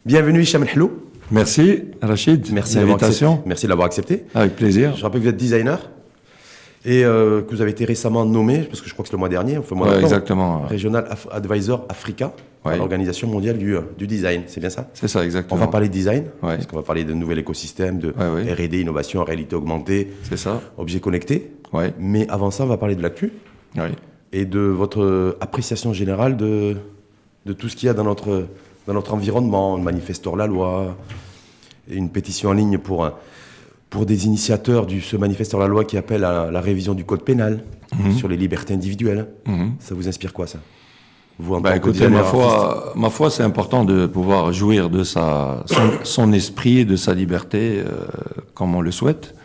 Bienvenue Hicham El Hlou. Merci Rachid, Merci l'invitation. Merci de l'avoir accepté. Avec plaisir. Je rappelle que vous êtes designer et que vous avez été récemment nommé, parce que je crois que c'est le mois dernier, enfin mois d'octobre, exactement. Regional Advisor Africa, à l'Organisation mondiale du design, c'est bien ça? C'est ça, exactement. On va parler de design, parce qu'on va parler de nouvel écosystème, de R&D, innovation, réalité augmentée, c'est ça. Objets connectés. Mais avant ça, on va parler de l'actu et de votre appréciation générale de tout ce qu'il y a dans notre environnement, le manifesteur la loi, une pétition en ligne pour des initiateurs de ce manifesteur la loi qui appelle à la révision du code pénal sur les libertés individuelles. Ça vous inspire quoi, ça? Vous, en tant que écoutez, designer ma foi, c'est important de pouvoir jouir de son esprit, de sa liberté, comme on le souhaite,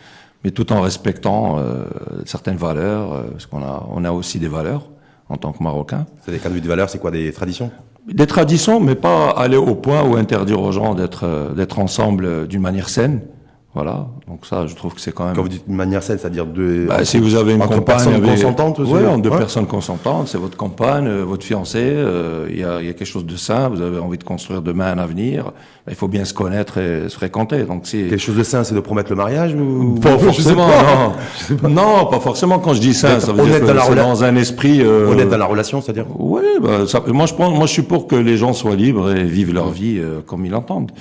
mais tout en respectant certaines valeurs, parce qu'on a aussi des valeurs en tant que Marocains. C'est des cas de valeurs, c'est quoi, des traditions? Des traditions, mais pas aller au point où interdire aux gens d'être ensemble d'une manière saine. Voilà, donc ça, je trouve que c'est quand même... Quand vous dites d'une manière saine, c'est-à-dire si vous avez une compagne... personnes consentantes aussi. Oui, entre deux personnes consentantes, c'est votre compagne, votre fiancé, il y a quelque chose de sain, vous avez envie de construire demain un avenir, il faut bien se connaître et se fréquenter. Donc quelque chose de sain, c'est de promettre le mariage ou... Pas forcément, non. Non, pas forcément. Quand je dis ça, ça veut dire que c'est dans un esprit... Honnête dans la relation, c'est-à-dire? Oui, moi je suis pour que les gens soient libres et vivent leur vie comme ils l'entendent.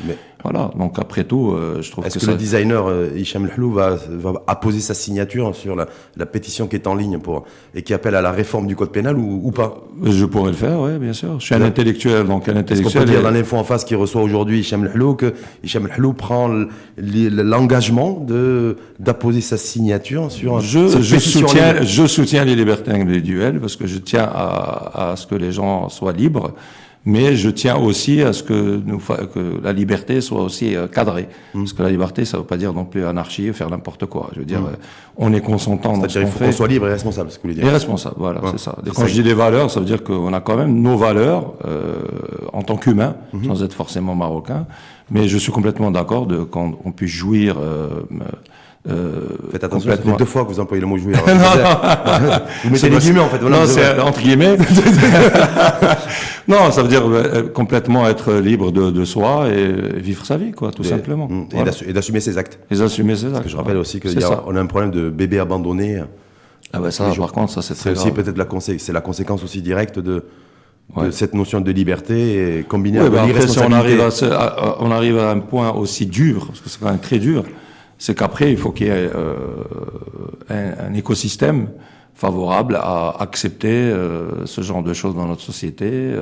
Voilà, donc après tout, je trouve que Est-ce que le designer Hicham El Hlou va apposer sa signature sur la pétition qui est en ligne et qui appelle à la réforme du code pénal ou pas? Je pourrais le faire, oui, bien sûr. Je suis un intellectuel, donc un intellectuel... Est-ce qu'on peut dire dans l'info en face qui reçoit aujourd'hui Hicham El Hlou que Hicham El Hlou prend l'engagement d'apposer sa signature sur je soutiens les libertés individuelles parce que je tiens à ce que les gens soient libres. Mais je tiens aussi à ce que la liberté soit aussi cadrée. Parce que la liberté, ça ne veut pas dire non plus anarchie, faire n'importe quoi. Je veux dire, on est consentant dans ce qu'on fait. C'est-à-dire qu'il faut qu'on soit libre et responsable, ce que vous voulez dire. Et responsable, voilà, c'est ça. Quand je dis des valeurs, ça veut dire qu'on a quand même nos valeurs en tant qu'humains, sans être forcément marocain. Mais je suis complètement d'accord qu'on puisse jouir... Faites attention, ça fait 2 fois que vous employez le mot jouir. Vous mettez les guillemets en fait. Non, c'est entre guillemets. Non, ça veut dire complètement être libre de soi et vivre sa vie, quoi, tout simplement. Et d'assumer ses actes. Et d'assumer ses actes. Parce que je rappelle aussi qu'on a un problème de bébés abandonnés. Ah ben ça, par contre, ça c'est très grave. C'est aussi peut-être c'est la conséquence aussi directe de cette notion de liberté combinée avec l'irresponsabilité. Si on arrive à un point aussi dur, parce que c'est quand même très dur, c'est qu'après, il faut qu'il y ait un écosystème favorable à accepter ce genre de choses dans notre société.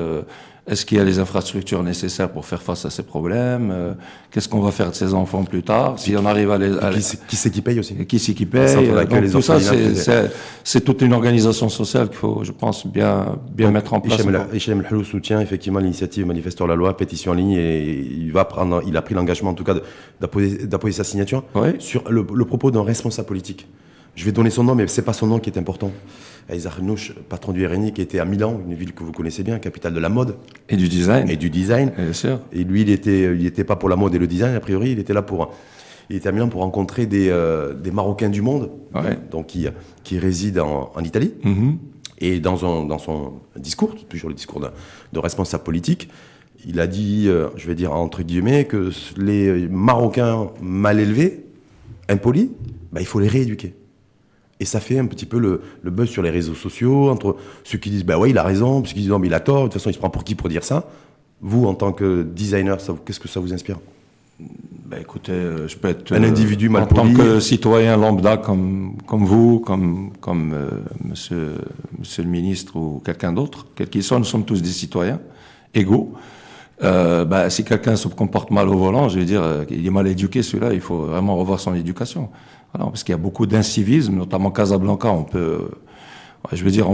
Est-ce qu'il y a les infrastructures nécessaires pour faire face à ces problèmes? Qu'est-ce qu'on va faire de ces enfants plus tard? Si on arrive qui c'est qui paye aussi? Qui c'est qui paye? Donc, tout ça, c'est toute une organisation sociale qu'il faut, je pense, bien mettre en place. Hicham El Hlou soutient effectivement l'initiative Manifesteur la loi, pétition en ligne, et il a pris l'engagement en tout cas d'apposer sa signature sur le propos d'un responsable politique. Je vais donner son nom, mais c'est pas son nom qui est important. Aïssa Renouch, patron du RNI, qui était à Milan, une ville que vous connaissez bien, capitale de la mode. Et du design. Bien sûr. Et lui, il était pas pour la mode et le design, a priori, il était à Milan pour rencontrer des Marocains du monde, donc qui résident en Italie. Et dans son discours, toujours le discours de responsable politique, il a dit, je vais dire entre guillemets, que les Marocains mal élevés, impolis, il faut les rééduquer. Et ça fait un petit peu le buzz sur les réseaux sociaux, entre ceux qui disent il a raison, ceux qui disent non, mais il a tort, de toute façon, il se prend pour qui pour dire ça. Vous, en tant que designer, qu'est-ce que ça vous inspire? Écoutez, je peux être un individu mal poli. En tant que citoyen lambda comme vous, comme monsieur le ministre ou quelqu'un d'autre, quel qu'il soit, nous sommes tous des citoyens égaux. Si quelqu'un se comporte mal au volant, je vais dire, il est mal éduqué, celui-là, il faut vraiment revoir son éducation. Voilà, parce qu'il y a beaucoup d'incivisme, notamment Casablanca, on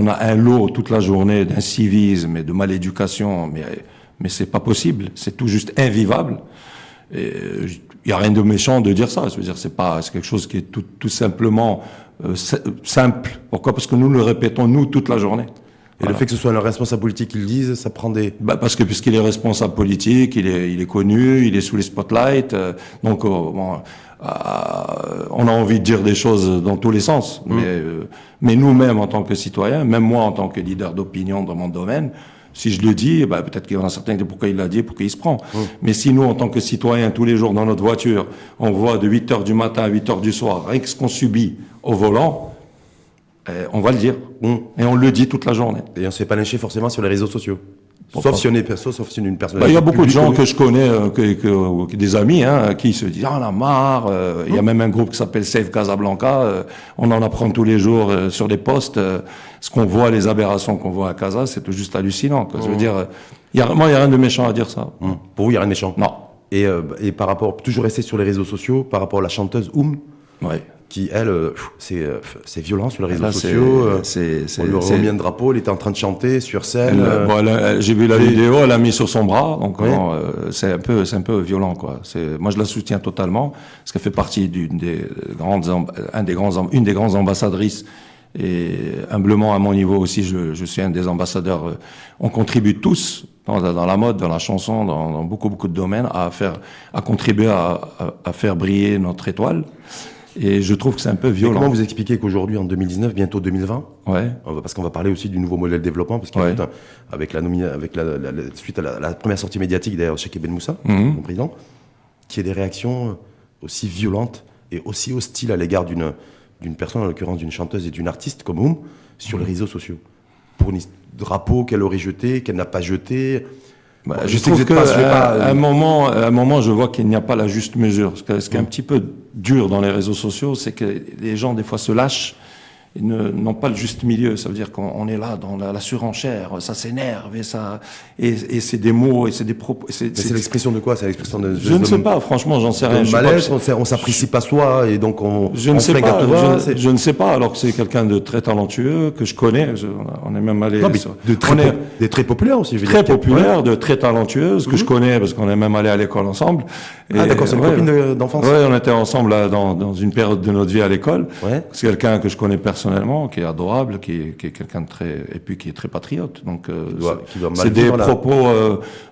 a un lot toute la journée d'incivisme et de maléducation, mais c'est pas possible, c'est tout juste invivable. Il y a rien de méchant de dire ça, c'est quelque chose qui est tout simplement simple. Pourquoi? Parce que nous le répétons, nous, toute la journée. Et le fait que ce soit un responsable politique qui le dise, ça prend des... Parce que puisqu'il est responsable politique, il est connu, il est sous les spotlights, donc on a envie de dire des choses dans tous les sens. Mais nous-mêmes, en tant que citoyens, même moi en tant que leader d'opinion dans mon domaine, Si je le dis, peut-être qu'il y en a certains qui disent pourquoi il l'a dit, pourquoi il se prend. Mais si nous, en tant que citoyens, tous les jours dans notre voiture, on voit de 8h du matin à 8h du soir, rien que ce qu'on subit au volant, on va le dire. Et on le dit toute la journée. Et on ne se fait pas lyncher forcément sur les réseaux sociaux. Sauf si on est une personne. Il y a beaucoup de gens que je connais, des amis, qui se disent, on a marre. Il y a même un groupe qui s'appelle Save Casablanca. On en apprend tous les jours sur les posts. Ce qu'on voit, les aberrations qu'on voit à Casa, c'est tout juste hallucinant. Je veux dire, moi, il n'y a rien de méchant à dire ça. Pour vous, il n'y a rien de méchant. Non. Et par rapport, toujours rester sur les réseaux sociaux, par rapport à la chanteuse qui, elle, c'est violent sur les réseaux sociaux. On lui remet un drapeau, elle était en train de chanter sur scène. J'ai vu la vidéo, elle l'a mis sur son bras, donc c'est un peu violent, quoi. Moi, je la soutiens totalement, parce qu'elle fait partie d'une des grandes ambassadrices. Et humblement, à mon niveau aussi, je suis un des ambassadeurs. On contribue tous dans la mode, dans la chanson, dans beaucoup de domaines, à contribuer à faire briller notre étoile. Et je trouve que c'est un peu violent. Et comment vous expliquez qu'aujourd'hui, en 2019, bientôt 2020, parce qu'on va parler aussi du nouveau modèle de développement, parce qu'il y a suite à la première sortie médiatique d'ailleurs Cheikh Ben Moussa, le président, qui ait des réactions aussi violentes et aussi hostiles à l'égard d'une personne, en l'occurrence d'une chanteuse et d'une artiste comme sur les réseaux sociaux, pour un drapeau qu'elle aurait jeté, qu'elle n'a pas jeté. Je trouve qu'à un moment, je vois qu'il n'y a pas la juste mesure. Ce qui est un petit peu dur dans les réseaux sociaux, c'est que les gens, des fois, se lâchent. Ils n'ont pas le juste milieu. Ça veut dire qu'on est là dans la surenchère, ça s'énerve et c'est des mots et c'est des propos. C'est l'expression de quoi? C'est l'expression de. Je ne sais pas. Franchement, j'en sais rien. Malaise, on s'apprécie pas soi et donc je ne sais pas. Alors que c'est quelqu'un de très talentueux que je connais. On est même allé. De très populaire aussi. Très populaire, de très talentueuse que je connais parce qu'on est même allé à l'école ensemble. D'accord, c'est une copine d'enfance. Ouais, on était ensemble là, dans une période de notre vie à l'école. C'est quelqu'un que je connais personnellement, qui est adorable, qui est quelqu'un de très, et puis qui est très patriote. Donc, c'est des propos,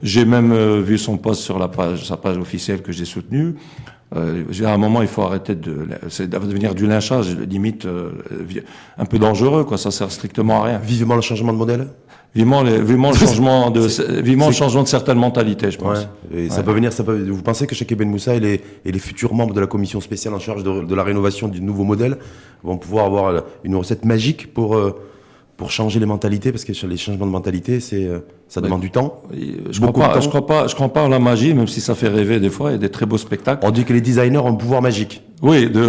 j'ai même vu son post sur sa page officielle que j'ai soutenue. À un moment, il faut arrêter ça va devenir du lynchage, limite, un peu dangereux, quoi. Ça sert strictement à rien. Vivement le changement de modèle? Vivement le changement de certaines mentalités, je pense. Et ça peut venir, vous pensez que Cheikh Ben Moussa et les futurs membres de la commission spéciale en charge de la rénovation du nouveau modèle vont pouvoir avoir une recette magique pour changer les mentalités, parce que les changements de mentalité, ça demande du temps. Je crois pas en la magie, même si ça fait rêver des fois. Il y a des très beaux spectacles. On dit que les designers ont un pouvoir magique. Oui, de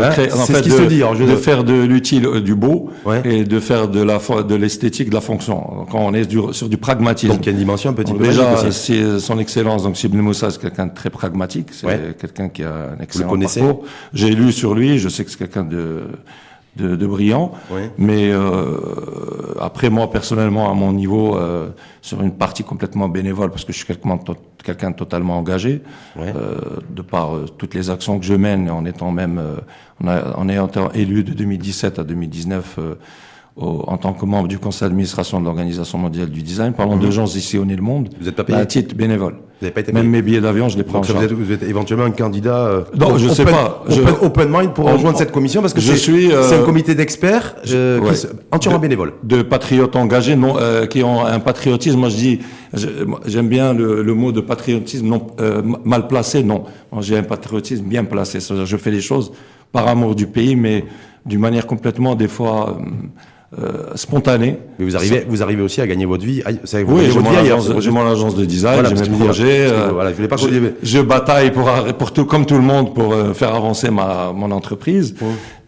faire de l'utile du beau et de faire de l'esthétique de la fonction. Quand on est sur du pragmatisme. Donc il y a une dimension un petit peu déjà, magique aussi. C'est son excellence. Donc Cheikh Ben Moussa, c'est quelqu'un de très pragmatique. C'est quelqu'un qui a un excellent parcours. J'ai lu sur lui. Je sais que c'est quelqu'un de brillant, mais après moi personnellement à mon niveau sur une partie complètement bénévole parce que je suis quelqu'un de totalement engagé de par toutes les actions que je mène en étant même en ayant élu de 2017 à 2019 en tant que membre du conseil d'administration de l'Organisation mondiale du design, parlant de gens ici au monde, vous êtes pas payé à titre bénévole. Vous n'avez pas été payé. Même mes billets d'avion, je les prends en charge. Vous êtes éventuellement un candidat non, je sais pas. Open mind pour rejoindre cette commission parce que c'est un comité d'experts entièrement bénévole. De patriotes engagés, non, qui ont un patriotisme. Moi, je dis, j'aime bien le mot de patriotisme non mal placé. Non, moi, j'ai un patriotisme bien placé. C'est-à-dire, je fais les choses par amour du pays, mais d'une manière complètement des fois spontanée. Mais vous arrivez aussi à gagner votre vie. Oui, j'ai mon agence de design, j'ai mes projets. Je voulais pas je bataille pour tout, comme tout le monde, pour faire avancer mon entreprise.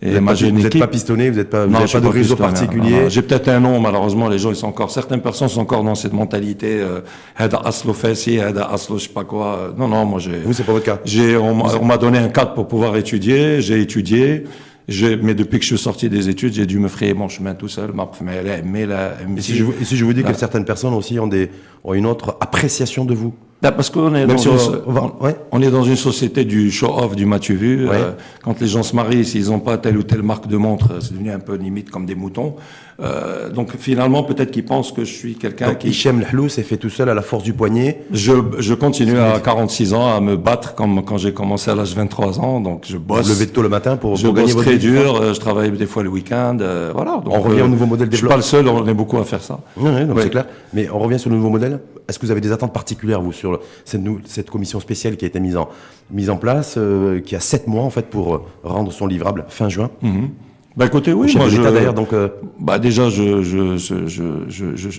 Et vous n'êtes pas pistonné, vous n'avez pas de réseau particulier. J'ai peut-être un nom, malheureusement, les gens, certaines personnes sont encore dans cette mentalité, Hada Aslo Fessi, Hada Aslo je sais pas quoi. Non, moi vous, c'est pas votre cas. On m'a donné un cadre pour pouvoir étudier, j'ai étudié. Mais depuis que je suis sorti des études, j'ai dû me frayer mon chemin tout seul. Et si je vous dis que certaines personnes aussi ont une autre appréciation de vous? Parce qu'on est on est dans une société du show-off, du m'as-tu vu. Quand les gens se marient, s'ils n'ont pas telle ou telle marque de montre, c'est devenu un peu limite comme des moutons. Donc finalement, peut-être qu'ils pensent que je suis quelqu'un qui... Hichem Lhlous s'est fait tout seul à la force du poignet. Je continue à 46 ans à me battre comme quand j'ai commencé à l'âge de 23 ans. Donc je bosse. Vous levez tôt le matin pour gagner votre vie. Je bosse très dur, je travaille des fois le week-end. Voilà. Donc, on revient au nouveau modèle de développement. Je suis pas le seul, on est beaucoup à faire ça. Oui, donc c'est clair. Mais on revient sur le nouveau modèle. Est-ce que vous avez des attentes particulières, vous, sur cette commission spéciale qui a été mise en place, qui a 7 mois, en fait, pour rendre son livrable fin juin? Bah écoutez, oui, moi d'ailleurs, donc déjà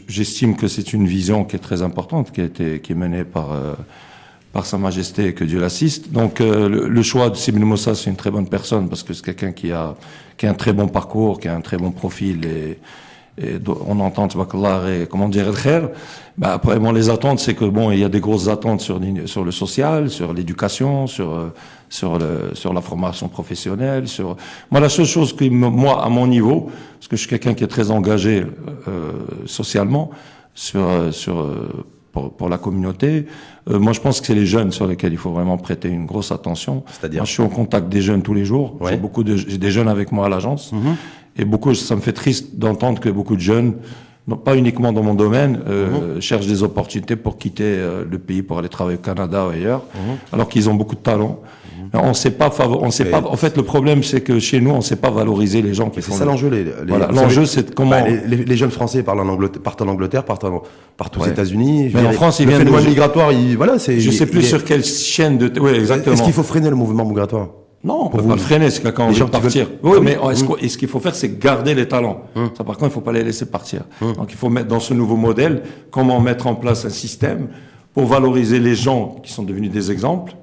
j'estime que c'est une vision qui est très importante, qui est menée par Sa Majesté, que Dieu l'assiste. Donc le choix de Sibn Moussa, c'est une très bonne personne parce que c'est quelqu'un qui a un très bon parcours, qui a un très bon profil et on entend tabarakallah et comment dire el khair. Bah après moi les attentes, c'est que bon, il y a des grosses attentes sur le social, sur l'éducation, sur la formation professionnelle, moi la seule chose que moi à mon niveau, parce que je suis quelqu'un qui est très engagé socialement pour la communauté, moi je pense que c'est les jeunes sur lesquels il faut vraiment prêter une grosse attention. C'est-à-dire, moi je suis en contact des jeunes tous les jours. Ouais. J'ai des jeunes avec moi à l'agence. Et ça me fait triste d'entendre que beaucoup de jeunes, non pas uniquement dans mon domaine, cherchent des opportunités pour quitter le pays, pour aller travailler au Canada ou ailleurs, alors qu'ils ont beaucoup de talent. On sait pas. En fait, le problème, c'est que chez nous, on ne sait pas valoriser les gens qui font. C'est ça l'enjeu. Voilà, l'enjeu, c'est comment. Les jeunes Français partent en Angleterre, partent aux États-unis. Mais en France, ils viennent. Le phénomène migratoire, voilà, c'est. Je sais plus sur quelle chaîne de. Oui, exactement. Est-ce qu'il faut freiner le mouvement migratoire? Non, on peut pas le freiner, c'est quand on veut partir. Oui, mais ce qu'il faut faire, c'est garder les talents. Ça, par contre, il faut pas les laisser partir. Donc, il faut mettre dans ce nouveau modèle, comment mettre en place un système pour valoriser les gens qui sont devenus des exemples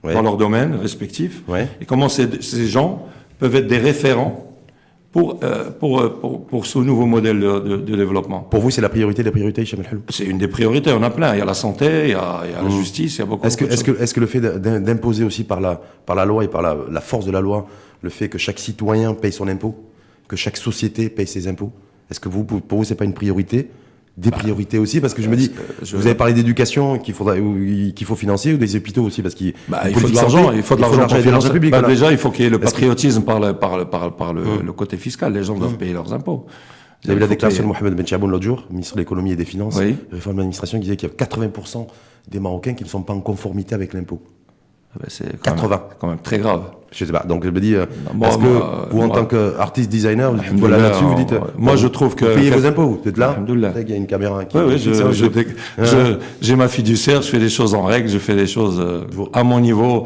dans leur domaine respectif, et comment ces gens peuvent être des référents pour ce nouveau modèle de développement. Pour vous, c'est la priorité des priorités, Hichem Lhlous? C'est une des priorités, on a plein. Il y a la santé, il y a la justice, il y a beaucoup de choses. Est-ce que le fait d'imposer aussi par la loi et par la force de la loi, le fait que chaque citoyen paye son impôt, que chaque société paye ses impôts, est-ce que pour vous, c'est pas une priorité? Des priorités aussi, parce que je me dis, vous avez parlé d'éducation qu'il faut financer, ou des hôpitaux aussi, parce qu'il faut de l'argent, il faut de l'argent public. Déjà, il faut qu'il y ait le patriotisme par le côté fiscal. Les gens doivent payer leurs impôts. Vous avez vu la déclaration de Mohamed Ben Chaboun l'autre jour, ministre de l'économie et des finances, réforme de l'administration, qui disait qu'il y a 80% des Marocains qui ne sont pas en conformité avec l'impôt. C'est 80. Quand même très grave. Je sais pas. Donc je me dis, est-ce que vous, en tant qu'artiste designer, voilà là-dessus, vous dites, moi je trouve que vous payez vos impôts, vous êtes là. Il y a une caméra qui. Oui, j'ai ma fiduciaire, je fais des choses en règle, je fais des choses à mon niveau,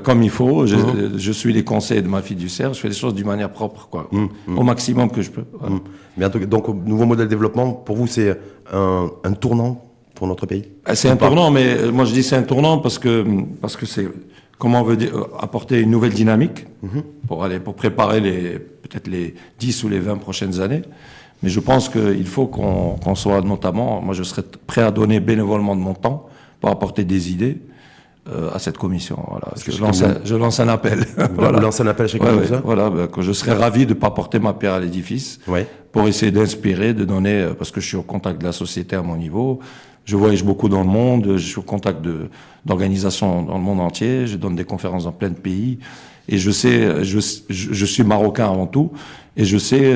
comme il faut. Je suis les conseils de ma fiduciaire, je fais des choses d'une manière propre, quoi, au maximum que je peux. Voilà. Mais en tout cas, donc nouveau modèle de développement, pour vous, c'est un tournant pour notre pays? C'est un tournant, mais moi je dis c'est un tournant parce que c'est, comment on veut dire, apporter une nouvelle dynamique pour préparer peut-être les 10 ou les 20 prochaines années. Mais je pense qu'il faut qu'on soit notamment, moi je serais prêt à donner bénévolement de mon temps pour apporter des idées à cette commission. Voilà. Je lance un appel. Voilà. Vous lancez un appel à chacun de ça. Voilà, que je serais ravi de ne pas porter ma pierre à l'édifice pour essayer d'inspirer, de donner, parce que je suis au contact de la société à mon niveau. Je voyage beaucoup dans le monde, je suis au contact d'organisations dans le monde entier, je donne des conférences dans plein de pays, et je sais, je suis marocain avant tout, et je sais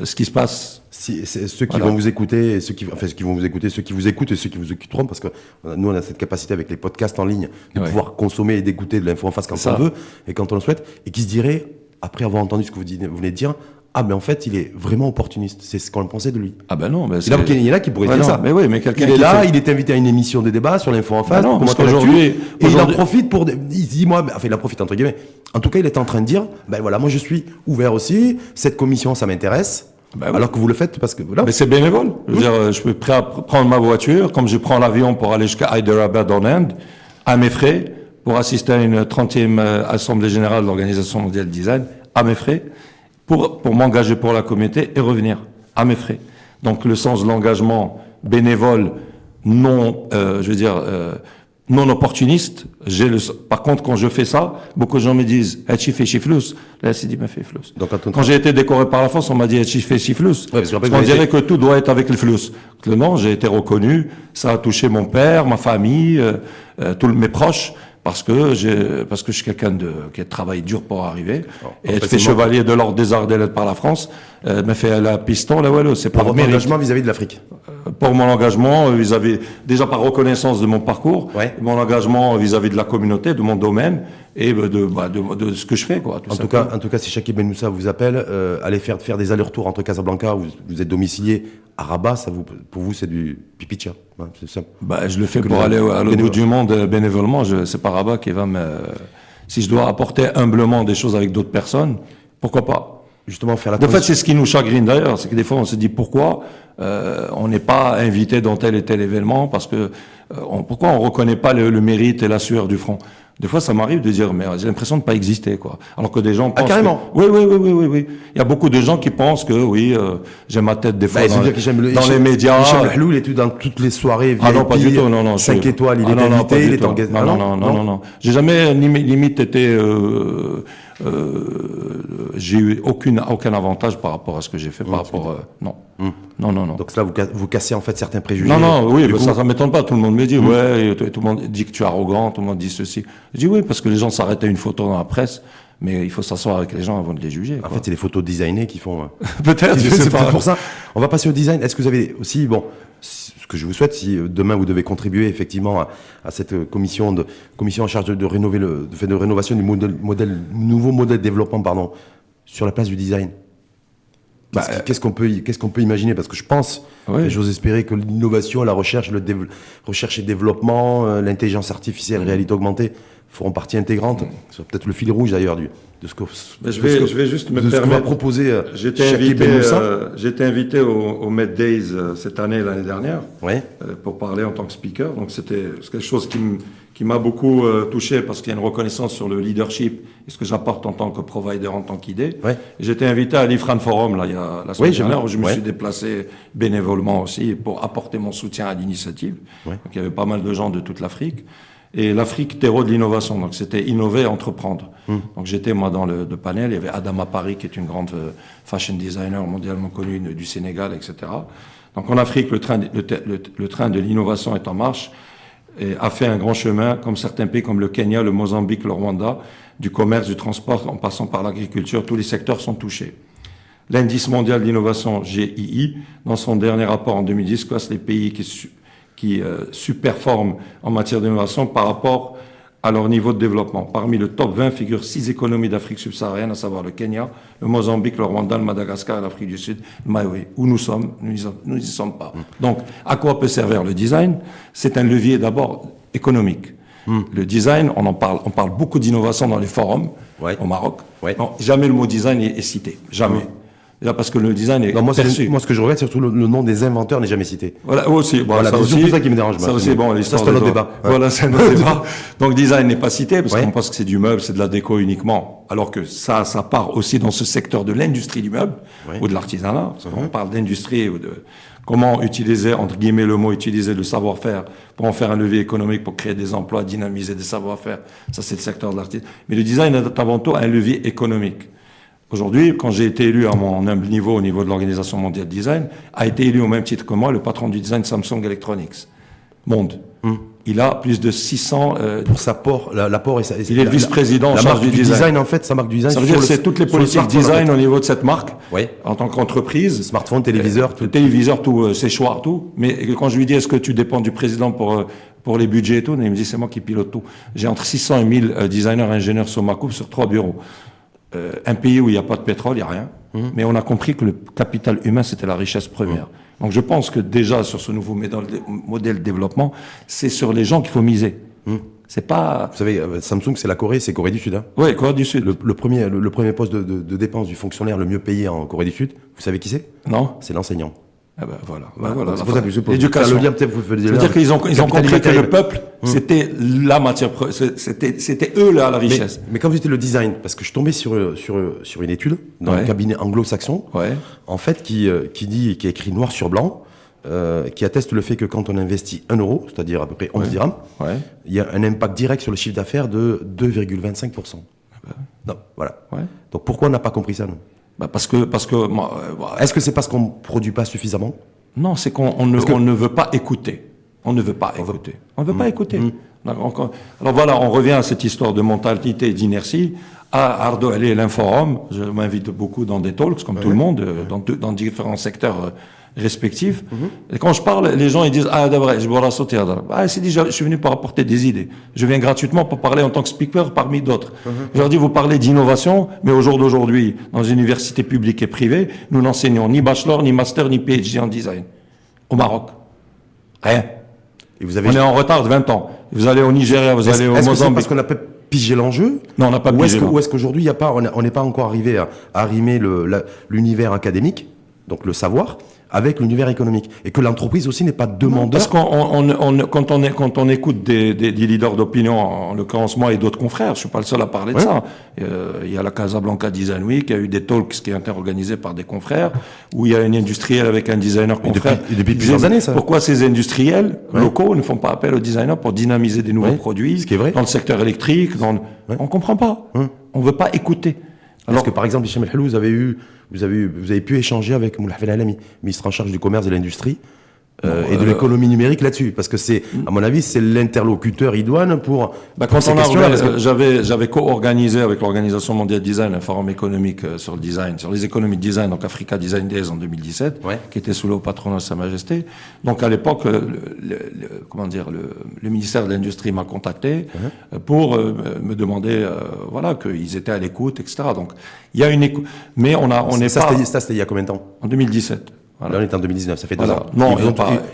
ce qui se passe. Ceux qui vont vous écouter, ceux qui vous écoutent et ceux qui vous écouteront, parce que nous on a cette capacité avec les podcasts en ligne de pouvoir consommer et d'écouter de l'info en face quand on veut et quand on le souhaite, et qui se diraient, après avoir entendu ce que vous venez de dire, ah, mais en fait, il est vraiment opportuniste. C'est ce qu'on pensait de lui. Ah ben non, mais il y en a qui pourraient dire ça. Mais oui, mais quelqu'un il est là, il est invité à une émission de débat sur l'info en face. Non, parce qu'aujourd'hui, et il en profite il dit il en profite entre guillemets. En tout cas, il est en train de dire, ben voilà, moi je suis ouvert aussi. Cette commission, ça m'intéresse. Alors que vous le faites parce que voilà. Mais c'est bénévole. Je veux dire, je suis prêt à prendre ma voiture, comme je prends l'avion pour aller jusqu'à Hyderabad en Inde, à mes frais, pour assister à une 30e assemblée générale de l'Organisation mondiale du design, à mes frais. Pour m'engager pour la communauté et revenir à mes frais. Donc le sens de l'engagement bénévole, non opportuniste. Par contre, quand je fais ça, beaucoup de gens me disent « tu fais chiflous ». Là, c'est dit « fais flous ». Quand j'ai été décoré par la France, on m'a dit « tu fais chiflous ». On dirait que tout doit être avec le flous. Non, j'ai été reconnu, ça a touché mon père, ma famille, tous mes proches. Parce que je suis quelqu'un qui a travaillé dur pour arriver et être fait chevalier de l'ordre des Arts des Lettres par la France. m'a fait la piston, là, ouais, c'est Pour par votre mérite. engagement vis-à-vis de l'Afrique. Pour mon engagement vis-à-vis, déjà par reconnaissance de mon parcours, mon engagement vis-à-vis de la communauté, de mon domaine, et de ce que je fais, quoi. En tout cas, si Chakib Ben Moussa vous appelle, allez faire des allers-retours entre Casablanca, vous êtes domicilié à Rabat, pour vous, c'est du pipicha. Hein, c'est ça. Je le fais pour aller à l'autre bout du monde bénévolement. C'est pas Rabat qui va me... Si je dois apporter humblement des choses avec d'autres personnes, pourquoi pas? Justement, faire la De fait, c'est ce qui nous chagrine d'ailleurs, c'est que des fois on se dit pourquoi on n'est pas invité dans tel et tel événement, parce que pourquoi on reconnaît pas le mérite et la sueur du front. Des fois, ça m'arrive de dire, mais j'ai l'impression de pas exister, quoi. Alors que des gens pensent. Ah, carrément. Oui. Il y a beaucoup de gens qui pensent que, j'ai ma tête des fois dans les médias. Hicham Hlou, il est dans toutes les soirées VIP. Ah non, pas du tout, non. 5 étoiles, il est invité, il est engagé. Non. J'ai jamais, limite, été, j'ai eu aucun avantage par rapport à ce que j'ai fait, par rapport, non. Non. Donc là, vous cassez en fait certains préjugés. Non, oui, ça m'étonne pas. Tout le monde me dit, tout le monde dit que tu es arrogant, tout le monde dit ceci. Je dis oui, parce que les gens s'arrêtent à une photo dans la presse, mais il faut s'asseoir avec les gens avant de les juger. En fait, c'est les photos designées qui font. Peut-être, c'est pas pour ça. On va passer au design. Est-ce que vous avez aussi, ce que je vous souhaite, si demain vous devez contribuer effectivement à cette commission en charge de rénover de rénovation du nouveau modèle de développement, sur la place du design. Qu'est-ce qu'on peut imaginer? Parce que je pense, j'ose espérer que l'innovation, la recherche, recherche et développement, l'intelligence artificielle, réalité augmentée feront partie intégrante. C'est peut-être le fil rouge d'ailleurs de ce que je vais juste me permettre. Va proposer. J'étais invité au Med Days l'année dernière, pour parler en tant que speaker. Donc c'est quelque chose qui m'a beaucoup touché, parce qu'il y a une reconnaissance sur le leadership et ce que j'apporte en tant que provider, en tant qu'idée. J'étais invité à l'Ifran Forum il y a la semaine dernière, où je me suis déplacé bénévolement aussi pour apporter mon soutien à l'initiative. Donc il y avait pas mal de gens de toute l'Afrique. Et l'Afrique, terreau de l'innovation. Donc c'était innover, entreprendre. Donc j'étais moi dans le panel. Il y avait Adama Paris, qui est une grande fashion designer mondialement connue du Sénégal, etc. Donc en Afrique, le train de l'innovation est en marche et a fait un grand chemin, comme certains pays comme le Kenya, le Mozambique, le Rwanda, du commerce, du transport, en passant par l'agriculture. Tous les secteurs sont touchés. L'indice mondial d'innovation, GII, dans son dernier rapport en 2010, classe les pays qui surperforment en matière d'innovation par rapport à leur niveau de développement. Parmi le top 20 figurent 6 économies d'Afrique subsaharienne, à savoir le Kenya, le Mozambique, le Rwanda, le Madagascar et l'Afrique du Sud, le Malawi. Où nous sommes, nous n'y sommes pas. Donc, à quoi peut servir le design? C'est un levier d'abord économique. Le design, on parle beaucoup d'innovation dans les forums au Maroc. Non, jamais le mot design est cité. Jamais. Déjà parce que le design est perçu. Moi, ce que je regrette, surtout le nom des inventeurs n'est jamais cité. Voilà, aussi. C'est tout ça qui me dérange. Ça aussi, l'histoire c'est un autre débat. Voilà, c'est un autre débat. Donc, design n'est pas cité parce qu'on pense que c'est du meuble, c'est de la déco uniquement. Alors que ça part aussi dans ce secteur de l'industrie du meuble ou de l'artisanat. Parce qu'on parle d'industrie ou de comment utiliser, entre guillemets, utiliser le savoir-faire pour en faire un levier économique, pour créer des emplois, dynamiser des savoir-faire. Ça, c'est le secteur de l'artisanat. Mais le design est avant tout un levier économique. Aujourd'hui, quand j'ai été élu à mon humble niveau, au niveau de l'Organisation mondiale du design, a été élu au même titre que moi le patron du design Samsung Electronics. Monde. Il a plus de 600... Pour l'apport et ça... Il est le vice-président en charge du design. En fait, sa marque du design... Ça veut dire que c'est toutes les politiques design au niveau de cette marque, en tant qu'entreprise. Smartphone, téléviseur... Téléviseur, tout, ses choix, tout. Mais quand je lui dis, est-ce que tu dépends du président pour les budgets et tout, il me dit, c'est moi qui pilote tout. J'ai entre 600 et 1000 designers, ingénieurs sur ma coupe, sur 3 bureaux. Un pays où il n'y a pas de pétrole, il n'y a rien. Mais on a compris que le capital humain, c'était la richesse première. Donc je pense que déjà, sur ce nouveau modèle de développement, c'est sur les gens qu'il faut miser. C'est pas... Vous savez, Samsung, c'est la Corée, c'est Corée du Sud. Oui, Corée du Sud. Le premier poste de dépense du fonctionnaire le mieux payé en Corée du Sud, vous savez qui c'est? Non. C'est l'enseignant. Voilà. C'est pour ça que je l'éducation. Le lien, peut-être vous faisiez. C'est-à-dire qu'ils ont compris que le peuple, c'était la matière, c'était eux là la richesse. Mais quand vous étiez le design, parce que je tombais sur une étude dans un cabinet anglo-saxon, en fait, qui a écrit noir sur blanc, qui atteste le fait que quand on investit 1 euro, c'est-à-dire à peu près 11 dirhams, il y a un impact direct sur le chiffre d'affaires de 2,25%. Non, voilà. Donc pourquoi on n'a pas compris ça, nous? Parce que est-ce que c'est parce qu'on produit pas suffisamment? Non, c'est qu'on ne veut pas écouter. On ne veut pas écouter. On ne veut pas écouter. Alors voilà, on revient à cette histoire de mentalité et d'inertie. à Ardo Ali et l'Inforum. Je m'invite beaucoup dans des talks, comme tout le monde, dans différents secteurs respectifs. Et quand je parle, les gens ils disent ah d'abord je vais sauter. Ah c'est dit je suis venu pour apporter des idées. Je viens gratuitement pour parler en tant que speaker parmi d'autres. Je leur dis vous parlez d'innovation, mais au jour d'aujourd'hui, dans les universités publiques et privées, nous n'enseignons ni bachelor, ni master, ni PhD en design. Au Maroc, rien. Et vous avez... On est en retard de 20 ans. Vous allez au Nigeria, vous allez au Mozambique. Est-ce que c'est parce qu'on n'a pas pigé l'enjeu? Non, on n'a pas pigé. Ou est-ce qu'aujourd'hui, il y a pas, on n'est pas encore arrivé à arrimer l'univers académique, donc le savoir, avec l'univers économique, et que l'entreprise aussi n'est pas demandeur. Parce quand on écoute des leaders d'opinion, en l'occurrence moi et d'autres confrères, je suis pas le seul à parler de ça. Il y a la Casablanca Design Week, il y a eu des talks qui ont été organisés par des confrères, où il y a une industrielle avec un designer confrère. Depuis plusieurs années, ça. Pourquoi ces industriels locaux ne font pas appel aux designers pour dynamiser des nouveaux produits, ce qui est vrai. Dans le secteur électrique, on comprend pas. On veut pas écouter. Alors que par exemple, Hicham El Hallou, vous avez pu échanger avec Moulay Hafel Alami, ministre en charge du commerce et de l'industrie, et de l'économie numérique là-dessus, parce que c'est, à mon avis, c'est l'interlocuteur idoine pour. Quand on a j'avais co-organisé avec l'Organisation mondiale du design un forum économique sur le design, sur les économies de design, donc Africa Design Days en 2017, qui était sous le haut patronat de Sa Majesté. Donc à l'époque, le ministère de l'Industrie m'a contacté pour me demander, qu'ils étaient à l'écoute, etc. Donc il y a une écoute, mais on n'est pas. Ça c'était il y a combien de temps? En 2017. Voilà. Là, on est en 2019, ça fait 2 ans. Non,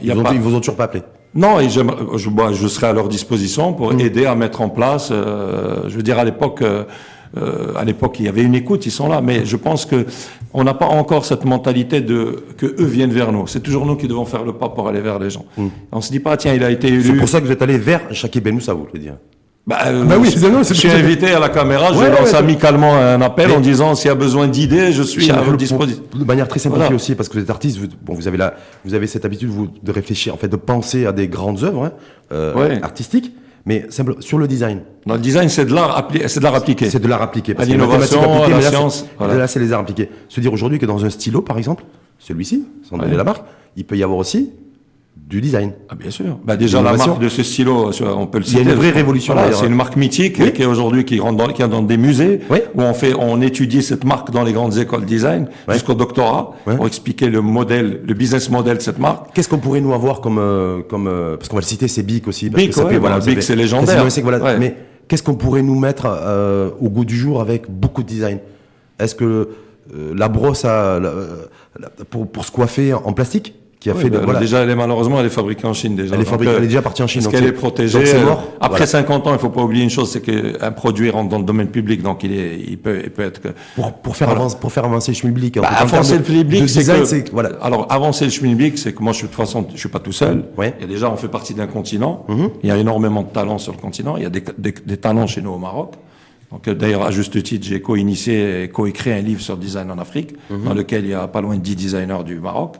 ils vous ont toujours pas appelé. Non, et je serai à leur disposition pour aider à mettre en place. Je veux dire, à l'époque, il y avait une écoute, ils sont là, mais je pense que on n'a pas encore cette mentalité que eux viennent vers nous. C'est toujours nous qui devons faire le pas pour aller vers les gens. On se dit pas, tiens, il a été élu. C'est pour ça que vous êtes allé vers Chakib Ben Moussa, vous voulez dire. Je suis invité à la caméra, je lance amicalement un appel en disant s'il y a besoin d'idées, je suis à votre disposition. De manière très simplifiée aussi, parce que vous êtes artiste, vous avez cette habitude de réfléchir, en fait, de penser à des grandes œuvres artistiques, mais sur le design. Dans le design, c'est de l'art appliqué. C'est de l'art appliqué. À l'innovation, à la science. Là, c'est les arts appliqués. Se dire aujourd'hui que dans un stylo, par exemple, celui-ci, sans donner la marque, il peut y avoir aussi du design. Ah, bien sûr. Déjà, la marque de ce stylo, on peut le citer. Il y a une vraie révolution. C'est une marque mythique qui est aujourd'hui, qui est dans des musées, où on étudie cette marque dans les grandes écoles de design, jusqu'au doctorat, pour expliquer le business model de cette marque. Qu'est-ce qu'on pourrait nous avoir comme, parce qu'on va le citer, c'est BIC aussi. BIC, BIC, c'est légendaire. Mais qu'est-ce qu'on pourrait nous mettre au goût du jour avec beaucoup de design? Est-ce que la brosse pour se coiffer en plastique? Déjà, malheureusement, elle est fabriquée en Chine déjà. Elle est déjà partie en Chine. Parce qu'elle est protégée. Donc c'est mort. Après 50 ans, il faut pas oublier une chose, c'est qu'un produit rentre dans le domaine public, donc il peut être que... Pour faire avancer le schmilblick. Avancer le schmilblick, alors, avancer le schmilblick, c'est que moi, de toute façon, je suis pas tout seul. Et déjà, on fait partie d'un continent. Il y a énormément de talents sur le continent. Il y a des talents chez nous au Maroc. Donc, d'ailleurs, à juste titre, j'ai co-initié et co-écrit un livre sur le design en Afrique, dans lequel il y a pas loin de 10 designers du Maroc.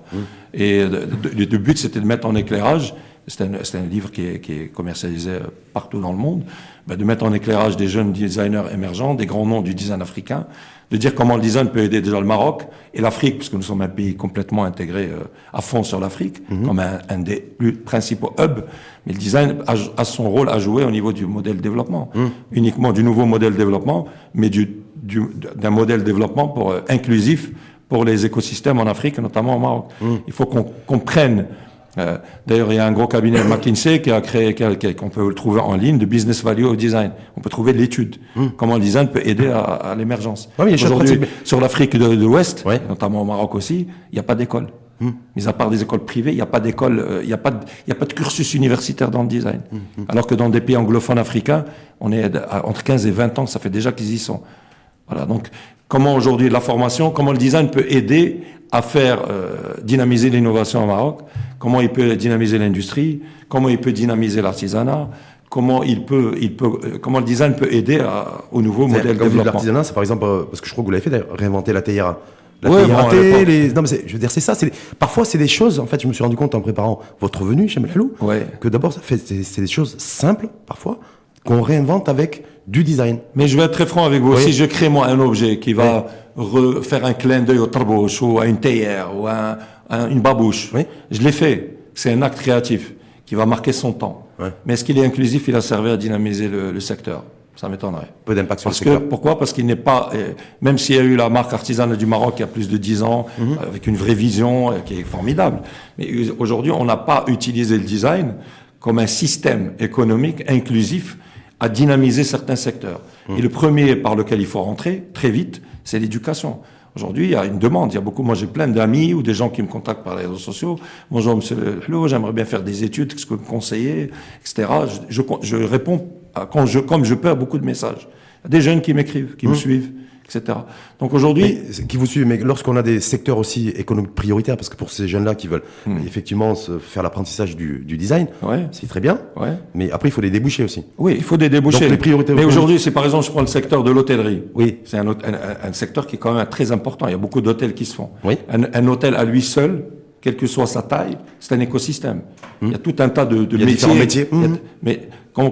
Et le but, c'était de mettre en éclairage, c'est un livre qui est commercialisé partout dans le monde, de mettre en éclairage des jeunes designers émergents, des grands noms du design africain, de dire comment le design peut aider déjà le Maroc et l'Afrique, puisque nous sommes un pays complètement intégré à fond sur l'Afrique, comme un des plus principaux hubs. Mais le design a son rôle à jouer au niveau du modèle développement, uniquement du nouveau modèle développement, mais d'un modèle développement inclusif pour les écosystèmes en Afrique, notamment au Maroc. Il faut qu'on comprenne. D'ailleurs, il y a un gros cabinet McKinsey qui a créé, qu'on peut le trouver en ligne, de business value au design. On peut trouver l'étude. Comment le design peut aider à l'émergence. Aujourd'hui, sur l'Afrique de l'Ouest, notamment au Maroc aussi, il n'y a pas d'école. Mis à part des écoles privées, il n'y a pas d'école, il n'y a pas de cursus universitaire dans le design. Alors que dans des pays anglophones africains, on est entre 15 et 20 ans, ça fait déjà qu'ils y sont. Voilà. Donc, comment aujourd'hui la formation, comment le design peut aider à faire dynamiser l'innovation au Maroc, comment il peut dynamiser l'industrie, comment il peut dynamiser l'artisanat, comment le design peut aider au nouveau modèle de développement. L'artisanat, c'est par exemple, parce que je crois que vous l'avez fait d'ailleurs, réinventer la théière. Non mais je veux dire, c'est ça. Parfois, c'est des choses. En fait, je me suis rendu compte en préparant votre venue, Hicham El Hallou, que d'abord, c'est des choses simples parfois qu'on réinvente avec du design. Mais je vais être très franc avec vous. Si je crée moi un objet qui va faire un clin d'œil au tarbouche ou à une théière ou à une babouche, je l'ai fait. C'est un acte créatif qui va marquer son temps. Mais est-ce qu'il est inclusif? Il a servi à dynamiser le secteur. Ça m'étonnerait. Peu d'impact sur le secteur. Pourquoi? Parce qu'il n'est pas, même s'il y a eu la marque artisanale du Maroc il y a plus de 10 ans, avec une vraie vision qui est formidable. Mais aujourd'hui, on n'a pas utilisé le design comme un système économique inclusif à dynamiser certains secteurs. Et le premier par lequel il faut rentrer, très vite, c'est l'éducation. Aujourd'hui, il y a une demande. Il y a beaucoup, moi j'ai plein d'amis ou des gens qui me contactent par les réseaux sociaux. Bonjour Monsieur Hulot, j'aimerais bien faire des études, qu'est-ce que vous me conseillez, etc. Je réponds comme je peux à beaucoup de messages. Il y a des jeunes qui m'écrivent, qui me suivent, etc. Donc aujourd'hui... Qui vous suivent, mais lorsqu'on a des secteurs aussi économiques prioritaires, parce que pour ces jeunes-là qui veulent effectivement faire l'apprentissage du design, c'est très bien, mais après il faut des débouchés aussi. Oui, il faut des débouchés. Donc les priorités mais aujourd'hui, c'est par exemple, je prends le secteur de l'hôtellerie. Oui. C'est un secteur qui est quand même très important. Il y a beaucoup d'hôtels qui se font. Oui. Un hôtel à lui seul, quelle que soit sa taille, c'est un écosystème. Il y a tout un tas de métiers. Différents métiers. Mais quand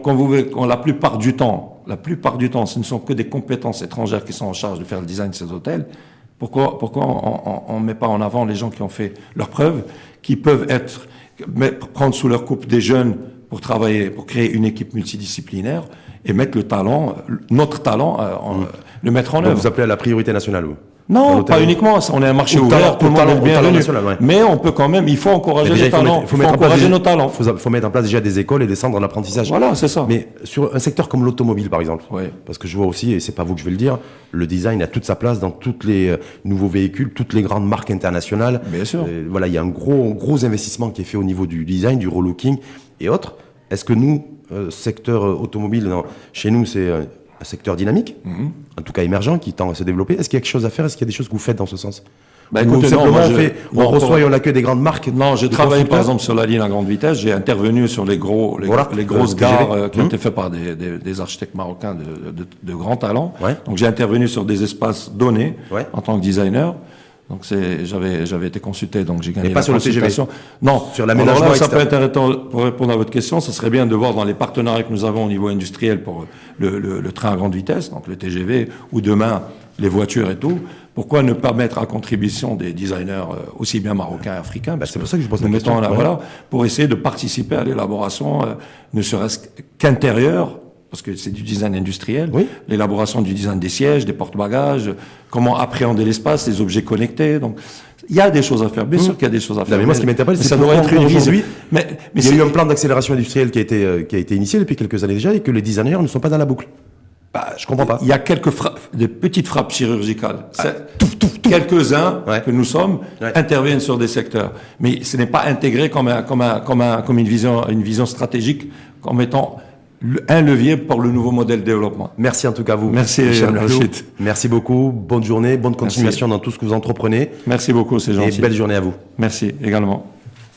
la plupart du temps, ce ne sont que des compétences étrangères qui sont en charge de faire le design de ces hôtels. Pourquoi on met pas en avant les gens qui ont fait leurs preuves, qui peuvent prendre sous leur coupe des jeunes pour travailler, pour créer une équipe multidisciplinaire et mettre notre talent, le mettre en œuvre. Vous appelez à la priorité nationale, vous? Non, pas uniquement. On est un marché ouvert, tout le monde est bienvenu. Mais on peut quand même, il faut encourager les talents. Il faut encourager nos talents. Il faut mettre en place déjà des écoles et des centres d'apprentissage. Voilà, c'est ça. Mais sur un secteur comme l'automobile, par exemple, parce que je vois aussi, et c'est pas vous que je vais le dire, le design a toute sa place dans tous les nouveaux véhicules, toutes les grandes marques internationales. Bien sûr. Voilà, il y a un gros investissement qui est fait au niveau du design, du relooking et autres. Est-ce que nous, secteur automobile, chez nous, c'est un secteur dynamique, en tout cas émergent, qui tend à se développer. Est-ce qu'il y a quelque chose à faire? Est-ce qu'il y a des choses que vous faites dans ce sens? Écoutez, simplement on reçoit et on accueille des grandes marques. Non, j'ai travaillé par exemple sur la ligne à grande vitesse. J'ai intervenu sur les grosses gares qui ont été faites par des architectes marocains de grands talents. Donc j'ai intervenu sur des espaces donnés en tant que designer. Donc j'avais été consulté, donc j'ai gagné la consultation. Non, sur l'aménagement. Ça peut être intéressant pour répondre à votre question. Ça serait bien de voir dans les partenariats que nous avons au niveau industriel pour le train à grande vitesse, donc le TGV, ou demain les voitures et tout. Pourquoi ne pas mettre à contribution des designers aussi bien marocains qu'africains? C'est pour ça que je pose la question. Pour essayer de participer à l'élaboration, ne serait-ce qu'intérieure, parce que c'est du design industriel, l'élaboration du design des sièges, des porte-bagages, comment appréhender l'espace, les objets connectés. Donc, il y a des choses à faire. Bien sûr qu'il y a des choses à faire. Mais moi, ce qui m'interpelle, c'est ça doit être une vision. Mais il y a eu un plan d'accélération industrielle qui a été initié depuis quelques années déjà et que les designers ne sont pas dans la boucle. Je comprends pas. Il y a des petites frappes chirurgicales. Quelques-uns que nous sommes interviennent sur des secteurs, mais ce n'est pas intégré comme une vision stratégique, comme étant un levier pour le nouveau modèle de développement. Merci en tout cas à vous. Merci Rachid. Merci beaucoup. Bonne journée, bonne continuation dans tout ce que vous entreprenez. Merci beaucoup, c'est gentil. Et belle journée à vous. Merci également.